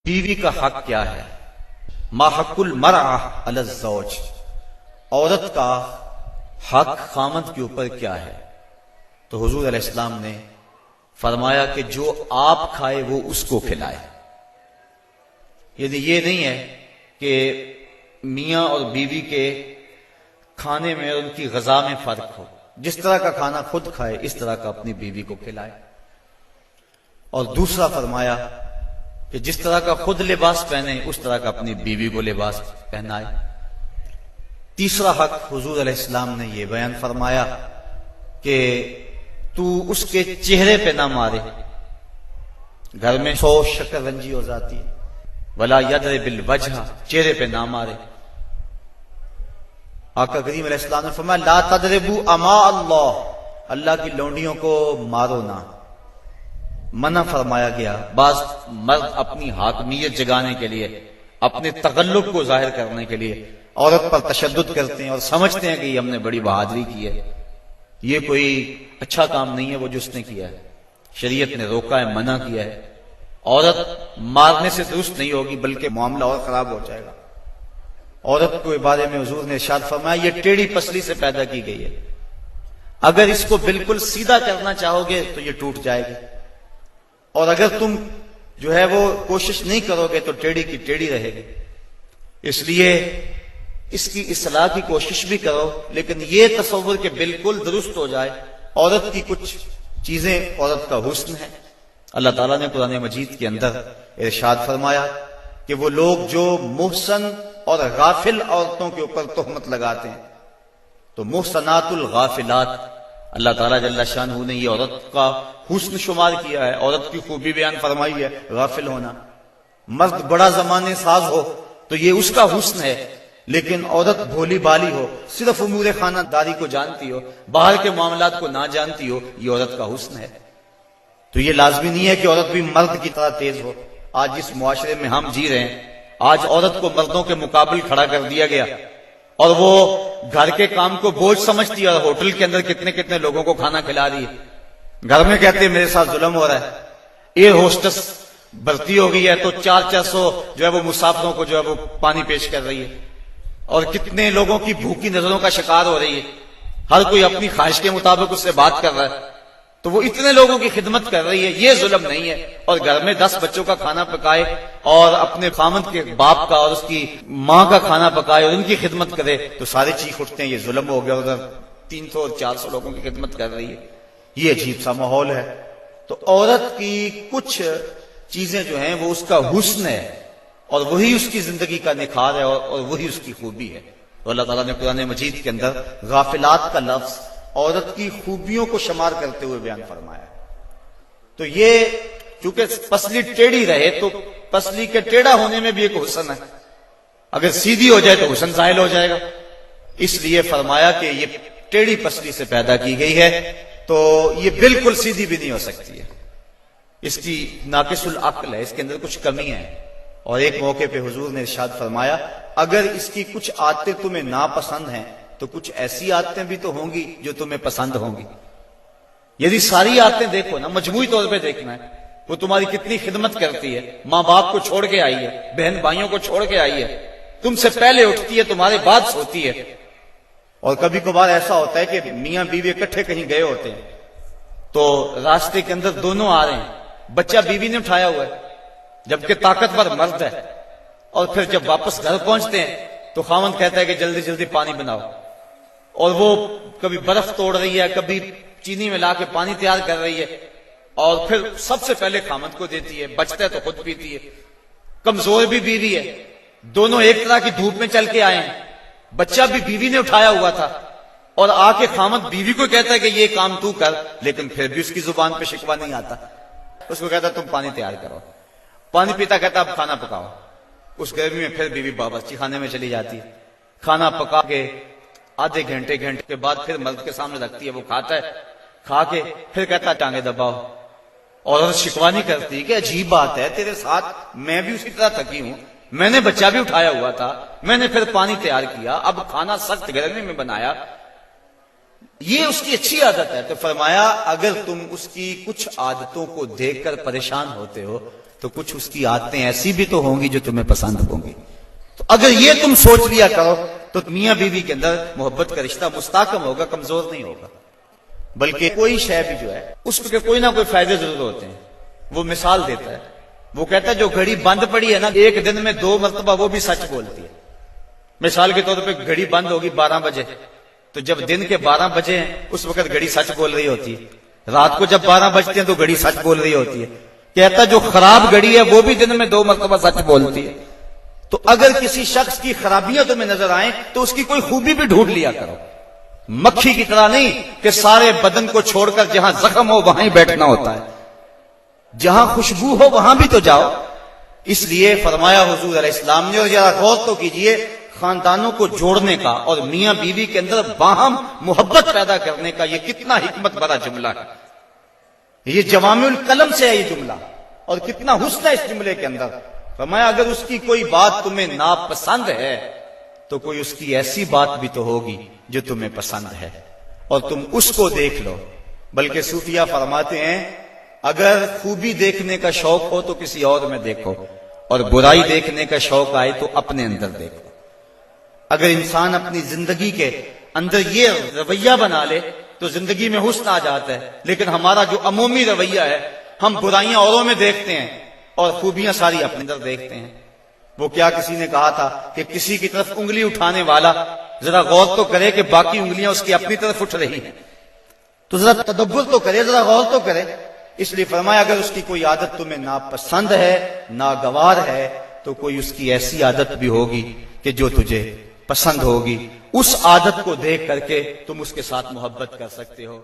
بیوی کا حق کیا ہے؟ ما حق المرأة علی الزوج، عورت کا حق خامند کے اوپر کیا ہے؟ تو حضور علیہ السلام نے فرمایا کہ جو آپ کھائے وہ اس کو کھلائے۔ یعنی یہ نہیں ہے کہ میاں اور بیوی کے کھانے میں اور ان کی غذا میں فرق ہو، جس طرح کا کھانا خود کھائے اس طرح کا اپنی بیوی کو کھلائے۔ اور دوسرا فرمایا کہ جس طرح کا خود لباس پہنے اس طرح کا اپنی بیوی کو لباس پہنائے۔ تیسرا حق حضور علیہ السلام نے یہ بیان فرمایا کہ تو اس کے چہرے پہ نہ مارے، گھر میں 100 شکر رنجی ہو جاتی ہے، ولا یضرب الوجہ، چہرے پہ نہ مارے۔ آقا کریم علیہ السلام نے فرمایا لا تضربوا اماء اللہ، اللہ کی لونڈیوں کو مارو نہ، منع فرمایا گیا۔ بعض مرد اپنی حاکمیت جگانے کے لیے، اپنے تغلب کو ظاہر کرنے کے لیے عورت پر تشدد کرتے ہیں اور سمجھتے ہیں کہ یہ ہم نے بڑی بہادری کی ہے۔ یہ کوئی اچھا کام نہیں ہے وہ جو اس نے کیا ہے، شریعت نے روکا ہے، منع کیا ہے۔ عورت مارنے سے درست نہیں ہوگی بلکہ معاملہ اور خراب ہو جائے گا۔ عورت کے بارے میں حضور نے ارشاد فرمایا یہ ٹیڑھی پسلی سے پیدا کی گئی ہے، اگر اس کو بالکل سیدھا کرنا چاہو گے تو یہ ٹوٹ جائے گی، اور اگر تم جو ہے وہ کوشش نہیں کرو گے تو ٹیڑھی کی ٹیڑھی رہے گی۔ اس لیے اس کی اصلاح کی کوشش بھی کرو، لیکن یہ تصور کہ بالکل درست ہو جائے۔ عورت کی کچھ چیزیں عورت کا حسن ہے۔ اللہ تعالیٰ نے قرآن مجید کے اندر ارشاد فرمایا کہ وہ لوگ جو محسن اور غافل عورتوں کے اوپر تہمت لگاتے ہیں، تو محسنات الغافلات، اللہ تعالیٰ جل شانہ نے یہ عورت کا حسن شمار کیا ہے، عورت کی خوبی بیان فرمائی ہے، غافل ہونا۔ مرد بڑا زمانے ساز ہو تو یہ اس کا حسن ہے، لیکن عورت بھولی بالی ہو، صرف امور خانہ داری کو جانتی ہو، باہر کے معاملات کو نہ جانتی ہو، یہ عورت کا حسن ہے۔ تو یہ لازمی نہیں ہے کہ عورت بھی مرد کی طرح تیز ہو۔ آج جس معاشرے میں ہم جی رہے ہیں، آج عورت کو مردوں کے مقابل کھڑا کر دیا گیا، اور وہ گھر کے کام کو بوجھ سمجھتی ہے، اور ہوٹل کے اندر کتنے کتنے لوگوں کو کھانا کھلا رہی ہے۔ گھر میں کہتے ہیں میرے ساتھ ظلم ہو رہا ہے۔ ایئر ہوسٹس بھرتی ہو گئی ہے تو 400 جو ہے وہ مسافروں کو جو ہے وہ پانی پیش کر رہی ہے، اور کتنے لوگوں کی بھوکی نظروں کا شکار ہو رہی ہے۔ ہر کوئی اپنی خواہش کے مطابق اس سے بات کر رہا ہے، تو وہ اتنے لوگوں کی خدمت کر رہی ہے، یہ ظلم نہیں ہے؟ اور گھر میں 10 بچوں کا کھانا پکائے، اور اپنے خامند کے باپ کا اور اس کی ماں کا کھانا پکائے اور ان کی خدمت کرے، تو سارے چیخ اٹھتے ہیں یہ ظلم ہو گیا، ادھر 300 اور 400 لوگوں کی خدمت کر رہی ہے۔ یہ عجیب سا ماحول ہے۔ تو عورت کی کچھ چیزیں جو ہیں وہ اس کا حسن ہے، اور وہی اس کی زندگی کا نکھار ہے، اور وہی اس کی خوبی ہے۔ تو اللہ تعالیٰ نے قرآن مجید کے اندر غافلات کا لفظ عورت کی خوبیوں کو شمار کرتے ہوئے بیان فرمایا۔ تو یہ چونکہ پسلی ٹیڑھی رہے تو پسلی کے ٹیڑھا ہونے میں بھی ایک حسن ہے، اگر سیدھی ہو جائے تو حسن زائل ہو جائے گا۔ اس لیے فرمایا کہ یہ ٹیڑھی پسلی سے پیدا کی گئی ہے، تو یہ بالکل سیدھی بھی نہیں ہو سکتی ہے، اس کی ناقص العقل ہے، اس کے اندر کچھ کمی ہے۔ اور ایک موقع پہ حضور نے ارشاد فرمایا اگر اس کی کچھ عادتیں تمہیں ناپسند ہیں تو کچھ ایسی عادتیں بھی تو ہوں گی جو تمہیں پسند ہوں گی۔ یعنی ساری عادتیں دیکھو نا، مجموعی طور پہ دیکھنا ہے، وہ تمہاری کتنی خدمت کرتی ہے، ماں باپ کو چھوڑ کے آئی ہے، بہن بھائیوں کو چھوڑ کے آئی ہے، تم سے پہلے اٹھتی ہے، تمہارے بعد سوتی ہے۔ اور کبھی کبھار ایسا ہوتا ہے کہ میاں بیوی اکٹھے کہیں گئے ہوتے ہیں، تو راستے کے اندر دونوں آ رہے ہیں، بچہ بیوی نے اٹھایا ہوا ہے جبکہ طاقتور مرد ہے، اور پھر جب واپس گھر پہنچتے ہیں تو خاوند کہتا ہے کہ جلدی جلدی پانی بناؤ، اور وہ کبھی برف توڑ رہی ہے، کبھی چینی ملا کے پانی تیار کر رہی ہے، اور پھر سب سے پہلے خاوند کو دیتی ہے، بچتا ہے تو خود پیتی ہے۔ کمزور بھی بیوی ہے، دونوں ایک طرح کی دھوپ میں چل کے آئے ہیں، بچہ بھی بیوی نے اٹھایا ہوا تھا، اور آ کے خاوند بیوی کو کہتا ہے کہ یہ کام تو کر، لیکن پھر بھی اس کی زبان پہ شکوہ نہیں آتا، اس کو کہتا تم پانی تیار کرو، پانی پیتا کہتا اب کھانا پکاؤ۔ اس گرمی میں پھر بیوی باورچی خانے میں چلی جاتی ہے، کھانا پکا کے آدھے گھنٹے کے بعد پھر مرد کے سامنے رکھتی ہے، وہ کھاتا ہے، کھا کے پھر کہتا ٹانگیں دباؤ، اور شکوہ نہیں کرتی کہ عجیب بات ہے تیرے ساتھ میں بھی اسی طرح تھکی ہوں، میں نے بچہ بھی اٹھایا ہوا تھا، میں نے پھر پانی تیار کیا، اب کھانا سخت گرمی میں بنایا۔ یہ اس کی اچھی عادت ہے۔ تو فرمایا اگر تم اس کی کچھ عادتوں کو دیکھ کر پریشان ہوتے ہو تو کچھ اس کی عادتیں ایسی بھی تو ہوں گی جو تمہیں پسند ہوں گی. تو اگر یہ تم سوچ لیا کرو تو میاں بیوی کے اندر محبت کا رشتہ مستحکم ہوگا، کمزور نہیں ہوگا. بلکہ کوئی شے بھی جو ہے اس کے کوئی نہ کوئی فائدے ضرور ہوتے ہیں. وہ مثال دیتا ہے، وہ کہتا ہے جو گھڑی بند پڑی ہے نا، ایک دن میں 2 مرتبہ وہ بھی سچ بولتی ہے. مثال کے طور پہ گھڑی بند ہوگی 12 بجے، تو جب دن کے 12 بجے ہیں اس وقت گھڑی سچ بول رہی ہوتی ہے. رات کو جب 12 بجتے ہیں تو گھڑی سچ بول رہی ہوتی ہے. کہتا جو خراب گھڑی ہے وہ بھی دن میں 2 مرتبہ سچ بولتی ہے. تو اگر کسی شخص کی خرابیاں تمہیں نظر آئیں تو اس کی کوئی خوبی بھی ڈھونڈ لیا کرو. مکھی کی طرح نہیں کہ سارے بدن کو چھوڑ کر جہاں زخم ہو وہاں ہی بیٹھنا ہوتا ہے، جہاں خوشبو ہو وہاں بھی تو جاؤ. اس لیے فرمایا حضور علیہ السلام نے، اور ذرا غور تو کیجئے، خاندانوں کو جوڑنے کا اور میاں بیوی کے اندر باہم محبت پیدا کرنے کا یہ کتنا حکمت بڑا جملہ ہے. یہ جوامع القلم سے ہے یہ جملہ، اور کتنا حسن ہے اس جملے کے اندر. فرمایا اگر اس کی کوئی بات تمہیں ناپسند ہے تو کوئی اس کی ایسی بات بھی تو ہوگی جو تمہیں پسند ہے، اور تم اس کو دیکھ لو. بلکہ صوفیہ فرماتے ہیں اگر خوبی دیکھنے کا شوق ہو تو کسی اور میں دیکھو، اور برائی دیکھنے کا شوق آئے تو اپنے اندر دیکھو. اگر انسان اپنی زندگی کے اندر یہ رویہ بنا لے تو زندگی میں حسن آ جاتا ہے. لیکن ہمارا جو عمومی رویہ ہے، ہم برائیاں اوروں میں دیکھتے ہیں اور خوبیاں ساری اپنے اندر دیکھتے ہیں. وہ کیا کسی نے کہا تھا کہ کسی کی طرف انگلی اٹھانے والا ذرا غور تو کرے کہ باقی انگلیاں اس کی اپنی طرف اٹھ رہی ہیں. تو ذرا تدبر تو کرے، ذرا غور تو کرے. اس لیے فرمایا اگر اس کی کوئی عادت تمہیں ناپسند ہے، ناگوار ہے، تو کوئی اس کی ایسی عادت بھی ہوگی کہ جو تجھے پسند ہوگی. اس عادت کو دیکھ کر کے تم اس کے ساتھ محبت کر سکتے ہو.